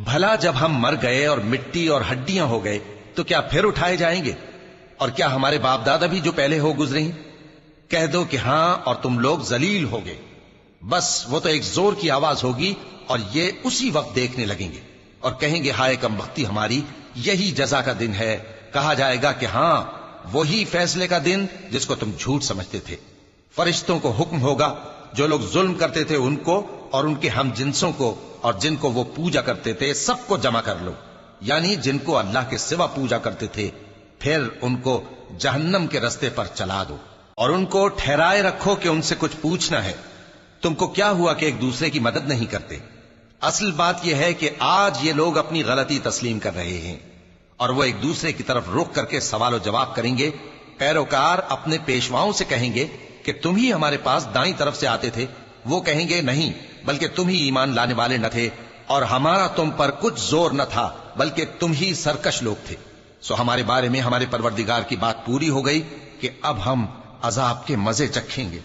بھلا جب ہم مر گئے اور مٹی اور ہڈیاں ہو گئے تو کیا پھر اٹھائے جائیں گے؟ اور کیا ہمارے باپ دادا بھی جو پہلے ہو گزرے ہیں؟ کہہ دو کہ ہاں اور تم لوگ ذلیل ہوگے۔ بس وہ تو ایک زور کی آواز ہوگی اور یہ اسی وقت دیکھنے لگیں گے اور کہیں گے ہائے کم بختی ہماری، یہی جزا کا دن ہے۔ کہا جائے گا کہ ہاں وہی فیصلے کا دن جس کو تم جھوٹ سمجھتے تھے۔ فرشتوں کو حکم ہوگا جو لوگ ظلم کرتے تھے ان کو اور ان کے ہم جنسوں کو اور جن کو وہ پوجا کرتے تھے سب کو جمع کر لو، یعنی جن کو اللہ کے سوا پوجا کرتے تھے، پھر ان کو جہنم کے رستے پر چلا دو اور ان کو ٹھہرائے رکھو کہ ان سے کچھ پوچھنا ہے۔ تم کو کیا ہوا کہ ایک دوسرے کی مدد نہیں کرتے؟ اصل بات یہ ہے کہ آج یہ لوگ اپنی غلطی تسلیم کر رہے ہیں اور وہ ایک دوسرے کی طرف رخ کر کے سوال و جواب کریں گے۔ پیروکار اپنے پیشواؤں سے کہیں گے کہ تم ہی ہمارے پاس دائیں طرف سے آتے تھے۔ وہ کہیں گے نہیں، بلکہ تم ہی ایمان لانے والے نہ تھے اور ہمارا تم پر کچھ زور نہ تھا، بلکہ تم ہی سرکش لوگ تھے۔ سو ہمارے بارے میں ہمارے پروردگار کی بات پوری ہو گئی کہ اب ہم عذاب کے مزے چکھیں گے۔